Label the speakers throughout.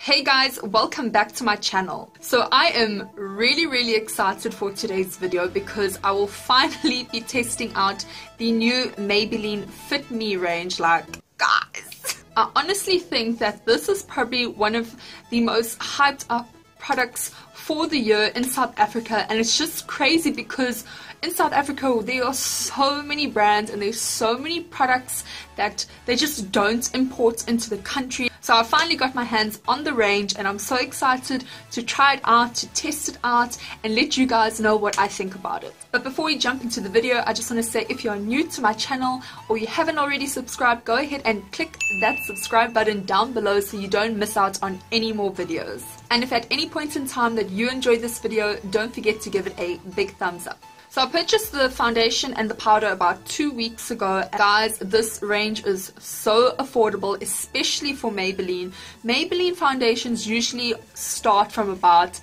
Speaker 1: Hey guys, welcome back to my channel. So I am really excited for today's video because I will finally be testing out the new Maybelline Fit Me range. Like, guys, I honestly think that this is probably one of the most hyped up products for the year in South Africa, and it's just crazy because in South Africa there are so many brands and there's so many products that they just don't import into the country. So I finally got my hands on the range and I'm so excited to try it out, to test it out and let you guys know what I think about it. But before we jump into the video, I just want to say if you're new to my channel or you haven't already subscribed, go ahead and click that subscribe button down below so you don't miss out on any more videos. And if at any point in time that you enjoyed this video, don't forget to give it a big thumbs up. So I purchased the foundation and the powder about 2 weeks ago. Guys, this range is so affordable, especially for Maybelline. Maybelline foundations usually start from about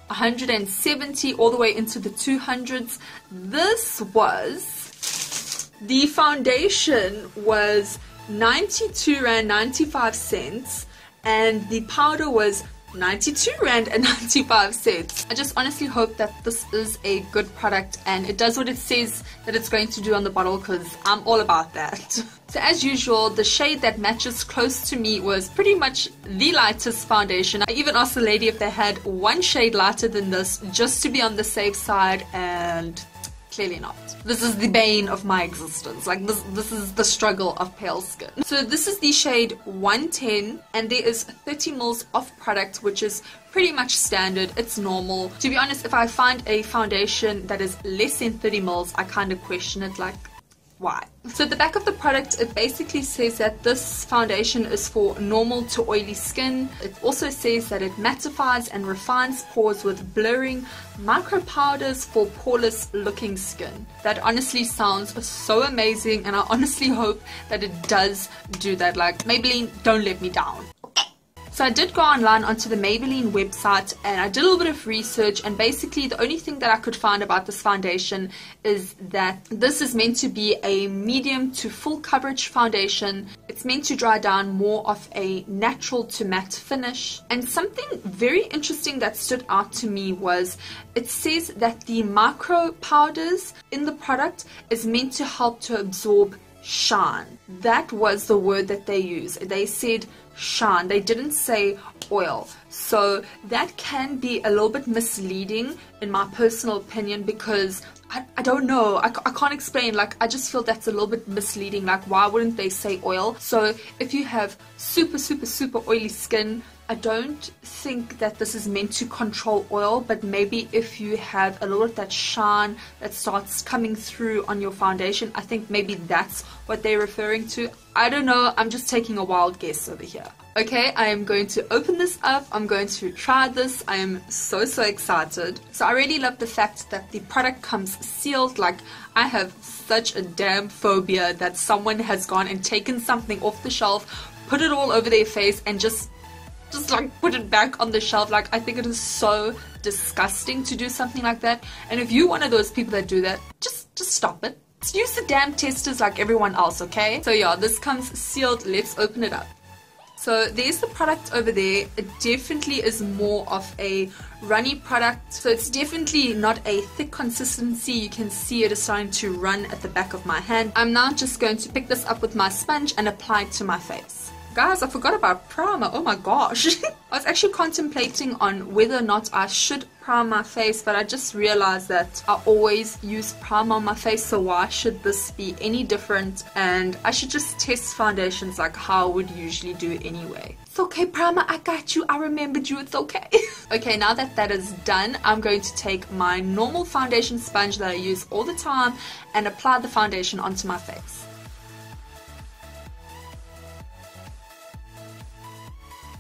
Speaker 1: 170 all the way into the 200s. The foundation was 92 Rand 95 cents and the powder was 92 Rand and 95 cents. I just honestly hope that this is a good product and it does what it says that it's going to do on the bottle, because I'm all about that. So as usual, the shade that matches close to me was pretty much the lightest foundation. I even asked the lady if they had one shade lighter than this just to be on the safe side, and clearly not. This is the bane of my existence. Like this is the struggle of pale skin. So this is the shade 110 and there is 30 mils of product, which is pretty much standard. It's normal. To be honest, if I find a foundation that is less than 30 mils, I kind of question it, like, why? So at the back of the product, it basically says that this foundation is for normal to oily skin. It also says that it mattifies and refines pores with blurring micro powders for poreless looking skin. That honestly sounds so amazing, and I honestly hope that it does do that. Like, Maybelline, don't let me down. So I did go online onto the Maybelline website and I did a little bit of research, and basically the only thing that I could find about this foundation is that this is meant to be a medium to full coverage foundation. It's meant to dry down more of a natural to matte finish. And something very interesting that stood out to me was it says that the micro powders in the product is meant to help to absorb shine. That was the word that they used. They said shine. They didn't say oil. So that can be a little bit misleading in my personal opinion, because I don't know. I can't explain. Like, I just feel that's a little bit misleading. Like, why wouldn't they say oil? So if you have super oily skin, I don't think that this is meant to control oil, but maybe if you have a little of that shine that starts coming through on your foundation, I think maybe that's what they're referring to. I don't know, I'm just taking a wild guess over here. Okay, I am going to open this up. I'm going to try this. I am so excited. So I really love the fact that the product comes sealed. Like, I have such a damn phobia that someone has gone and taken something off the shelf, put it all over their face and just like put it back on the shelf. Like, I think it is so disgusting to do something like that. And if you're one of those people that do that, just stop it. Use the damn testers like everyone else, okay? So yeah, this comes sealed. Let's open it up. So there's the product over there. It definitely is more of a runny product. So it's definitely not a thick consistency. You can see it is starting to run at the back of my hand. I'm now just going to pick this up with my sponge and apply it to my face. Guys, I forgot about primer. Oh my gosh. I was actually contemplating on whether or not I should prime my face, but I just realized that I always use primer on my face, so why should this be any different? And I should just test foundations like how I would usually do anyway. It's okay, primer, I got you. I remembered you. It's okay. Okay, now that that is done, I'm going to take my normal foundation sponge that I use all the time and apply the foundation onto my face.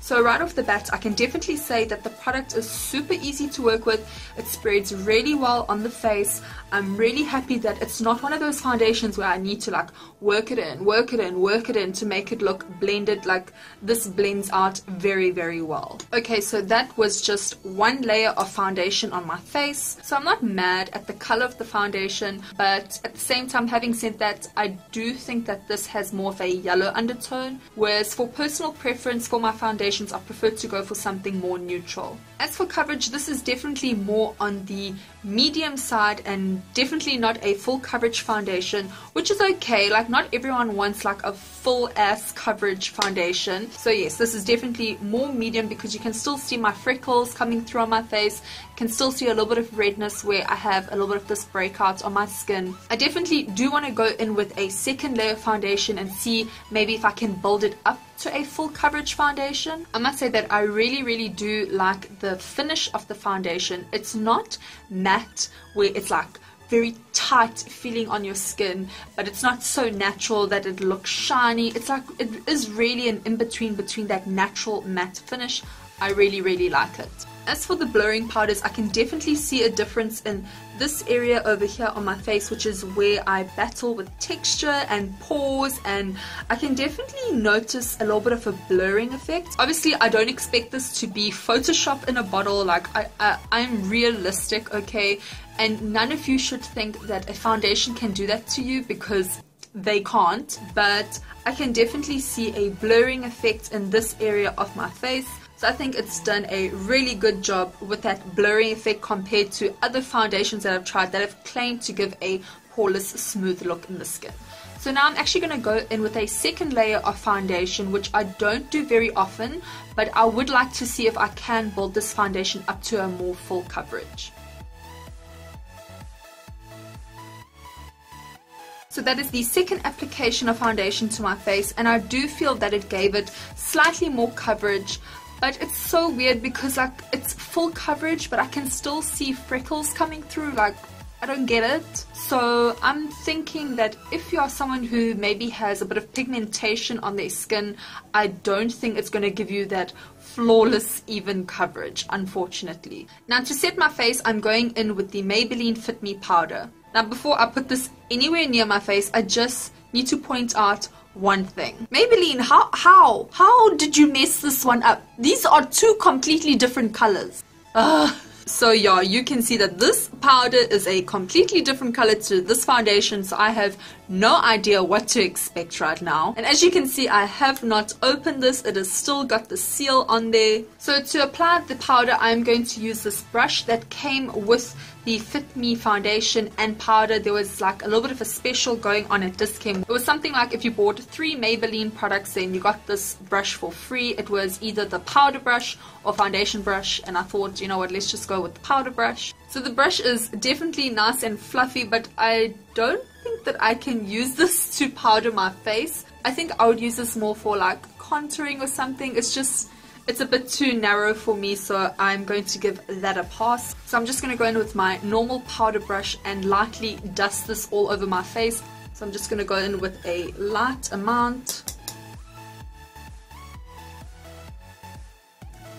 Speaker 1: So right off the bat, I can definitely say that the product is super easy to work with. It spreads really well on the face. I'm really happy that it's not one of those foundations where I need to like work it in to make it look blended. Like, this blends out very well. Okay, so that was just one layer of foundation on my face. So I'm not mad at the color of the foundation, but at the same time, having said that, I do think that this has more of a yellow undertone, whereas for personal preference for my foundation, foundations, I prefer to go for something more neutral. As for coverage, this is definitely more on the medium side and definitely not a full coverage foundation, which is okay. Like, not everyone wants like a full ass coverage foundation. So yes, this is definitely more medium because you can still see my freckles coming through on my face. You can still see a little bit of redness where I have a little bit of this breakout on my skin. I definitely do want to go in with a second layer of foundation and see maybe if I can build it up to a full coverage foundation. I must say that I really do like the finish of the foundation. It's not matte where it's like very tight feeling on your skin, but it's not so natural that it looks shiny. It's like, it is really an in-between between that natural matte finish. I really like it. As for the blurring powders, I can definitely see a difference in this area over here on my face, which is where I battle with texture and pores, and I can definitely notice a little bit of a blurring effect. Obviously, I don't expect this to be Photoshop in a bottle. Like, I'm realistic, okay? And none of you should think that a foundation can do that to you, because they can't. But I can definitely see a blurring effect in this area of my face. So I think it's done a really good job with that blurring effect compared to other foundations that I've tried that have claimed to give a poreless, smooth look in the skin. So now I'm actually going to go in with a second layer of foundation, which I don't do very often, but I would like to see if I can build this foundation up to a more full coverage. So that is the second application of foundation to my face, and I do feel that it gave it slightly more coverage. But it's so weird because like it's full coverage, but I can still see freckles coming through. Like, I don't get it. So I'm thinking that if you are someone who maybe has a bit of pigmentation on their skin, I don't think it's going to give you that flawless even coverage, unfortunately. Now, to set my face, I'm going in with the Maybelline Fit Me powder. Now, before I put this anywhere near my face, I just need to point out one thing. Maybelline, how did you mess this one up? These are two completely different colors. So yeah, you can see that this powder is a completely different color to this foundation, so I have no idea what to expect right now. And as you can see, I have not opened this. It has still got the seal on there. So to apply the powder, I'm going to use this brush that came with the Fit Me foundation and powder. There was like a little bit of a special going on at Discount. It was something like if you bought 3 Maybelline products, then you got this brush for free. It was either the powder brush or foundation brush, and I thought, you know what, let's just go with the powder brush. So the brush is definitely nice and fluffy, but I don't think that I can use this to powder my face. I think I would use this more for like contouring or something. It's a bit too narrow for me, so I'm going to give that a pass. So I'm just going to go in with my normal powder brush and lightly dust this all over my face. So I'm just going to go in with a light amount.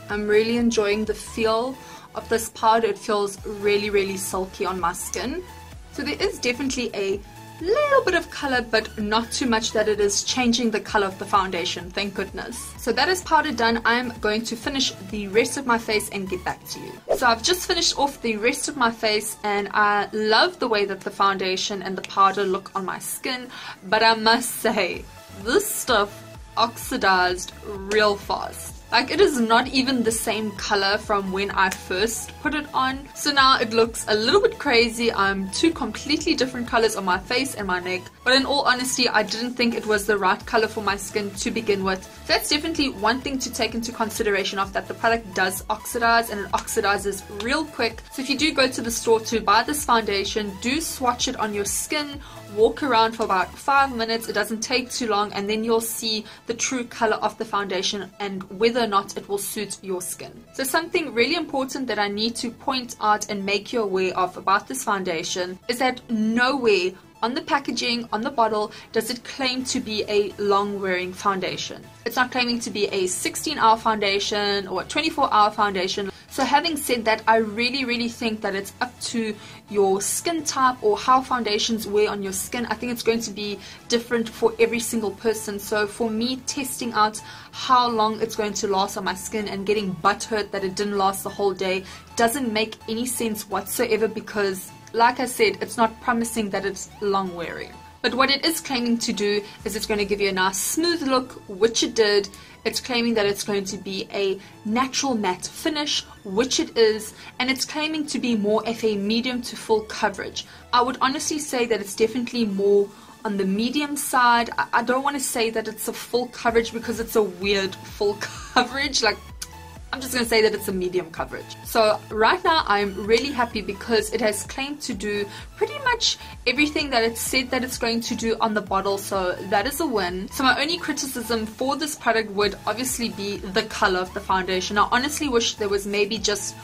Speaker 1: I'm really enjoying the feel of this powder. It feels really silky on my skin. So there is definitely a little bit of color, but not too much that it is changing the color of the foundation, thank goodness. So that is powder done. I'm going to finish the rest of my face and get back to you. So I've just finished off the rest of my face, and I love the way that the foundation and the powder look on my skin, but I must say, this stuff oxidized real fast. Like, it is not even the same color from when I first put it on. So now it looks a little bit crazy. I'm two completely different colors on my face and my neck. But in all honesty, I didn't think it was the right color for my skin to begin with. So that's definitely one thing to take into consideration, of that the product does oxidize, and it oxidizes real quick. So if you do go to the store to buy this foundation, do swatch it on your skin. Walk around for about 5 minutes. It doesn't take too long, and then you'll see the true color of the foundation and whether or not it will suit your skin. So something really important that I need to point out and make you aware of about this foundation is that nowhere on the packaging, on the bottle, does it claim to be a long wearing foundation. It's not claiming to be a 16-hour foundation or a 24-hour foundation. So having said that, I really think that it's up to your skin type or how foundations wear on your skin. I think it's going to be different for every single person. So for me, testing out how long it's going to last on my skin and getting butthurt that it didn't last the whole day doesn't make any sense whatsoever, because like I said, it's not promising that it's long wearing. But what it is claiming to do is it's going to give you a nice smooth look, which it did. It's claiming that it's going to be a natural matte finish, which it is, and it's claiming to be more of a medium to full coverage. I would honestly say that it's definitely more on the medium side. I don't want to say that it's a full coverage because it's a weird full coverage. Like, I'm just going to say that it's a medium coverage. So right now I'm really happy because it has claimed to do pretty much everything that it said that it's going to do on the bottle, so that is a win. So my only criticism for this product would obviously be the color of the foundation. I honestly wish there was maybe just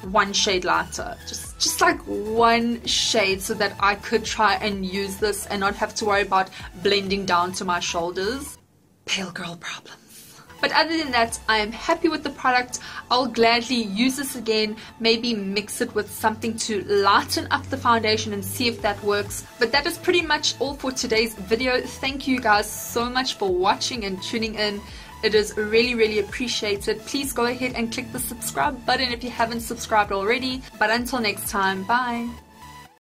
Speaker 1: one shade lighter, just like one shade, so that I could try and use this and not have to worry about blending down to my shoulders. Pale girl problems. But other than that, I am happy with the product. I'll gladly use this again, maybe mix it with something to lighten up the foundation and see if that works. But that is pretty much all for today's video. Thank you guys so much for watching and tuning in. It is really appreciated. Please go ahead and click the subscribe button if you haven't subscribed already. But until next time, bye.